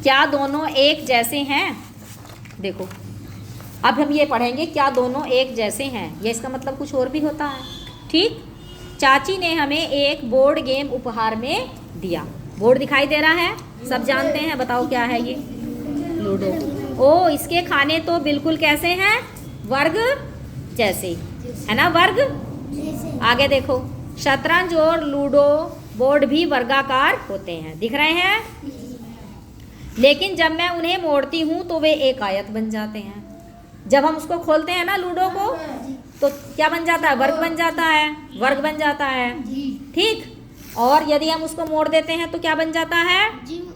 क्या दोनों एक जैसे हैं? देखो अब हम ये पढ़ेंगे क्या दोनों एक जैसे हैं, ये इसका मतलब कुछ और भी होता है। ठीक, चाची ने हमें एक बोर्ड गेम उपहार में दिया। बोर्ड दिखाई दे रहा है, सब जानते हैं, बताओ क्या है ये? लूडो। ओ, इसके खाने तो बिल्कुल कैसे हैं? वर्ग जैसे, है ना, वर्ग। आगे देखो, शतरंज और लूडो बोर्ड भी वर्गाकार होते हैं, दिख रहे हैं, लेकिन जब मैं उन्हें मोड़ती हूँ तो वे एक आयत बन जाते हैं। जब हम उसको खोलते हैं ना लूडो को, तो क्या बन जाता है? वर्ग बन जाता है, वर्ग बन जाता है। ठीक, और यदि हम उसको मोड़ देते हैं तो क्या बन जाता है?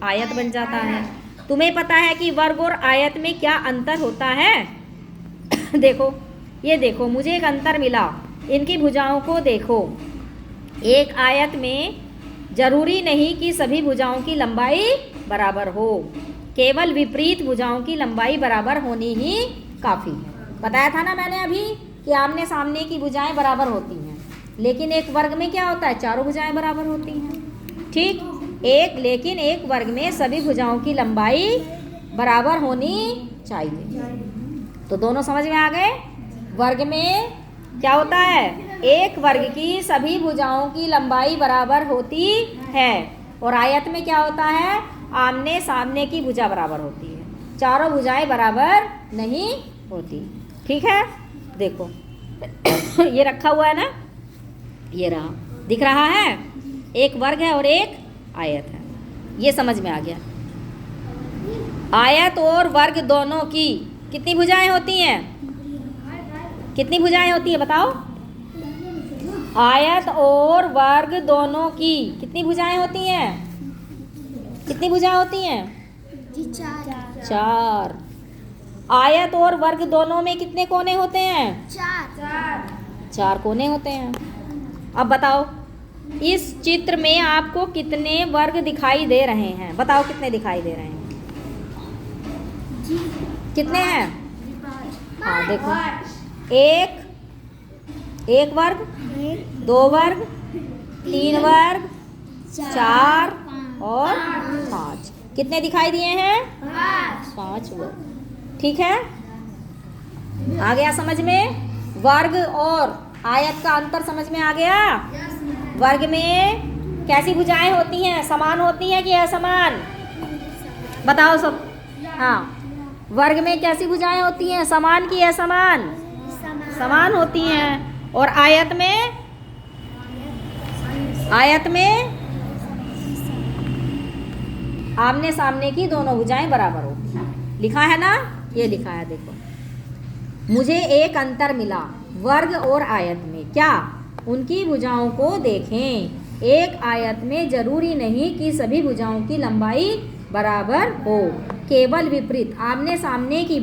आयत बन जाता है। तुम्हें पता है कि वर्ग और आयत में क्या अंतर होता है? देखो, ये देखो, मुझे एक अंतर मिला, इनकी भुजाओं को देखो। एक आयत में जरूरी नहीं कि सभी भुजाओं की लंबाई बराबर हो, केवल विपरीत भुजाओं की लंबाई बराबर होनी ही काफ़ी है। बताया था ना मैंने अभी कि आमने सामने की भुजाएं बराबर होती हैं, लेकिन एक वर्ग में क्या होता है? चारों भुजाएं बराबर होती हैं। ठीक, लेकिन एक वर्ग में सभी भुजाओं की लंबाई बराबर होनी चाहिए। तो दोनों समझ में आ गए? वर्ग में क्या होता है? एक वर्ग की सभी भुजाओं की लंबाई बराबर होती है, और आयत में क्या होता है? आमने सामने की भुजा बराबर होती है, चारों भुजाएं बराबर नहीं होती। ठीक है, देखो ये रखा हुआ है ना, ये रहा, दिख रहा है, एक वर्ग है और एक आयत है, ये समझ में आ गया। आयत और वर्ग दोनों की कितनी भुजाएं होती हैं? कितनी भुजाएं होती है बताओ? आयत और वर्ग दोनों की कितनी भुजाएं होती हैं? कितनी भुजाएं होती हैं? चार। आयत और वर्ग दोनों में कितने कोने होते हैं? चार कोने होते हैं। अब बताओ, इस चित्र में आपको कितने वर्ग दिखाई दे रहे हैं? बताओ कितने दिखाई दे रहे हैं? कितने हैं? हाँ देखो, एक वर्ग, दो वर्ग, तीन वर्ग, चार और पाँच। कितने दिखाई दिए हैं? पाँच वर्ग। ठीक है, आ गया समझ में? वर्ग और आयत का अंतर समझ में आ गया? वर्ग में कैसी भुजाएं होती हैं? समान होती हैं कि असमान? बताओ सब। हाँ, वर्ग में कैसी भुजाएं होती हैं? समान की असमान? समान होती हैं। और आयत में? आयत में आमने सामने की दोनों भुजाएं बराबर होती हैं। लिखा है ना, ये लिखा है, देखो। मुझे एक अंतर मिला वर्ग और आयत में, क्या? उनकी भुजाओं को देखें। एक आयत में जरूरी नहीं कि सभी भुजाओं की लंबाई बराबर हो, केवल विपरीत आमने सामने की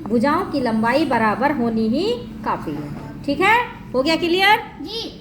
भुजाओं की लंबाई बराबर होनी ही काफ़ी है। ठीक है, हो गया क्लियर? जी।